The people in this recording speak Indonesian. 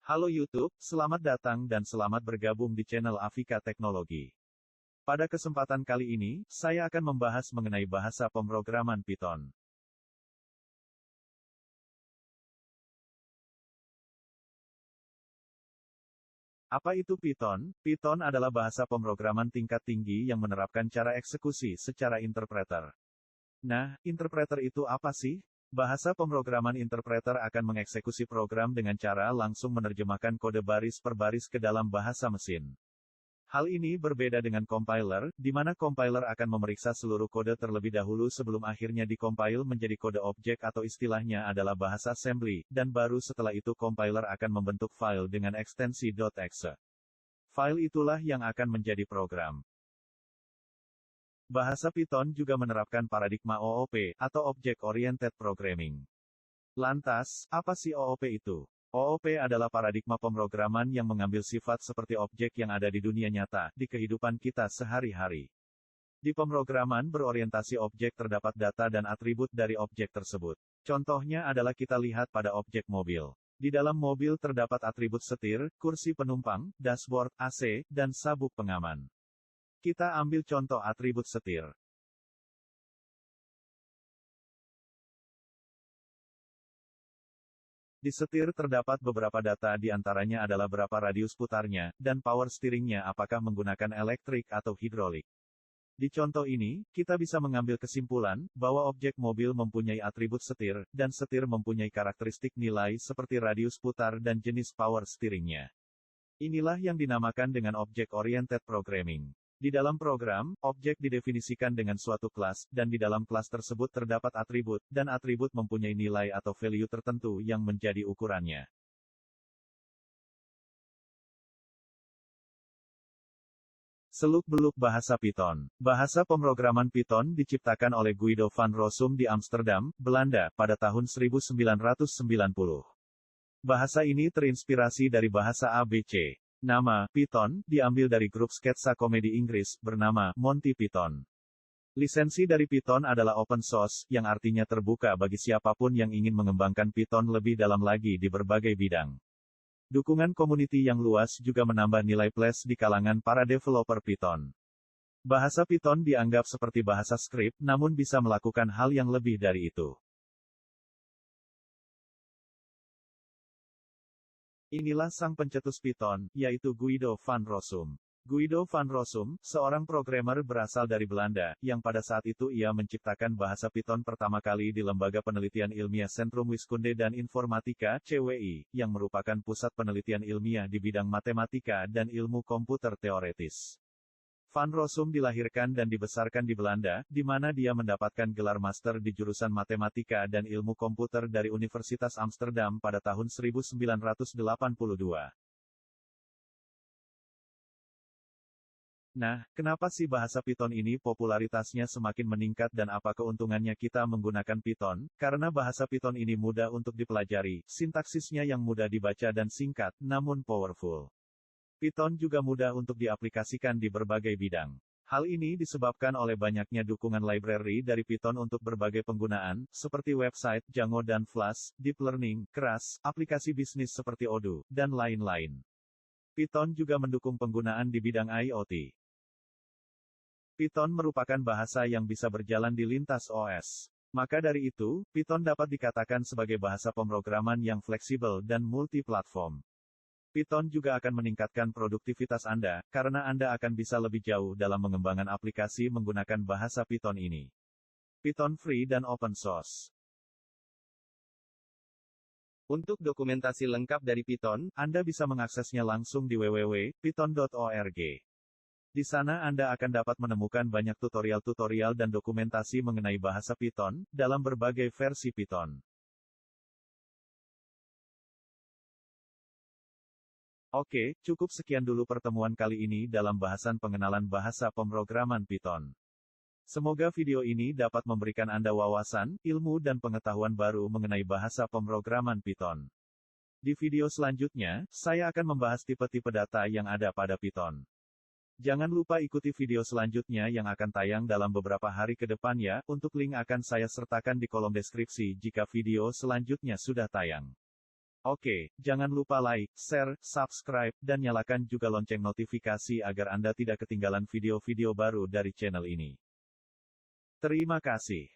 Halo YouTube, selamat datang dan selamat bergabung di channel Afika Teknologi. Pada kesempatan kali ini, saya akan membahas mengenai bahasa pemrograman Python. Apa itu Python? Python adalah bahasa pemrograman tingkat tinggi yang menerapkan cara eksekusi secara interpreter. Nah, interpreter itu apa sih? Bahasa pemrograman interpreter akan mengeksekusi program dengan cara langsung menerjemahkan kode baris per baris ke dalam bahasa mesin. Hal ini berbeda dengan compiler, di mana compiler akan memeriksa seluruh kode terlebih dahulu sebelum akhirnya dikompil menjadi kode objek atau istilahnya adalah bahasa assembly, dan baru setelah itu compiler akan membentuk file dengan ekstensi .exe. File itulah yang akan menjadi program. Bahasa Python juga menerapkan paradigma OOP, atau Object Oriented Programming. Lantas, apa sih OOP itu? OOP adalah paradigma pemrograman yang mengambil sifat seperti objek yang ada di dunia nyata, di kehidupan kita sehari-hari. Di pemrograman berorientasi objek terdapat data dan atribut dari objek tersebut. Contohnya adalah kita lihat pada objek mobil. Di dalam mobil terdapat atribut setir, kursi penumpang, dashboard, AC, dan sabuk pengaman. Kita ambil contoh atribut setir. Di setir terdapat beberapa data di antaranya adalah berapa radius putarnya, dan power steeringnya apakah menggunakan elektrik atau hidrolik. Di contoh ini, kita bisa mengambil kesimpulan, bahwa objek mobil mempunyai atribut setir, dan setir mempunyai karakteristik nilai seperti radius putar dan jenis power steeringnya. Inilah yang dinamakan dengan Object Oriented Programming. Di dalam program, objek didefinisikan dengan suatu kelas, dan di dalam kelas tersebut terdapat atribut, dan atribut mempunyai nilai atau value tertentu yang menjadi ukurannya. Seluk-beluk bahasa Python. Bahasa pemrograman Python diciptakan oleh Guido van Rossum di Amsterdam, Belanda, pada tahun 1990. Bahasa ini terinspirasi dari bahasa ABC. Nama Python diambil dari grup sketsa komedi Inggris bernama Monty Python. Lisensi dari Python adalah open source, yang artinya terbuka bagi siapapun yang ingin mengembangkan Python lebih dalam lagi di berbagai bidang. Dukungan community yang luas juga menambah nilai plus di kalangan para developer Python. Bahasa Python dianggap seperti bahasa script, namun bisa melakukan hal yang lebih dari itu. Inilah sang pencetus Python, yaitu Guido van Rossum. Guido van Rossum, seorang programmer berasal dari Belanda, yang pada saat itu ia menciptakan bahasa Python pertama kali di Lembaga Penelitian Ilmiah Centrum Wiskunde dan Informatika, CWI, yang merupakan pusat penelitian ilmiah di bidang matematika dan ilmu komputer teoretis. Van Rossum dilahirkan dan dibesarkan di Belanda, di mana dia mendapatkan gelar master di jurusan matematika dan ilmu komputer dari Universitas Amsterdam pada tahun 1982. Nah, kenapa sih bahasa Python ini popularitasnya semakin meningkat dan apa keuntungannya kita menggunakan Python? Karena bahasa Python ini mudah untuk dipelajari, sintaksisnya yang mudah dibaca dan singkat, namun powerful. Python juga mudah untuk diaplikasikan di berbagai bidang. Hal ini disebabkan oleh banyaknya dukungan library dari Python untuk berbagai penggunaan, seperti website, Django dan Flash, deep learning, keras, aplikasi bisnis seperti Odoo, dan lain-lain. Python juga mendukung penggunaan di bidang IoT. Python merupakan bahasa yang bisa berjalan di lintas OS. Maka dari itu, Python dapat dikatakan sebagai bahasa pemrograman yang fleksibel dan multi-platform. Python juga akan meningkatkan produktivitas Anda, karena Anda akan bisa lebih jauh dalam mengembangkan aplikasi menggunakan bahasa Python ini. Python free dan open source. Untuk dokumentasi lengkap dari Python, Anda bisa mengaksesnya langsung di www.python.org. Di sana Anda akan dapat menemukan banyak tutorial-tutorial dan dokumentasi mengenai bahasa Python, dalam berbagai versi Python. Oke, cukup sekian dulu pertemuan kali ini dalam bahasan pengenalan bahasa pemrograman Python. Semoga video ini dapat memberikan Anda wawasan, ilmu dan pengetahuan baru mengenai bahasa pemrograman Python. Di video selanjutnya, saya akan membahas tipe-tipe data yang ada pada Python. Jangan lupa ikuti video selanjutnya yang akan tayang dalam beberapa hari ke depan ya, untuk link akan saya sertakan di kolom deskripsi jika video selanjutnya sudah tayang. Oke, jangan lupa like, share, subscribe, dan nyalakan juga lonceng notifikasi agar Anda tidak ketinggalan video-video baru dari channel ini. Terima kasih.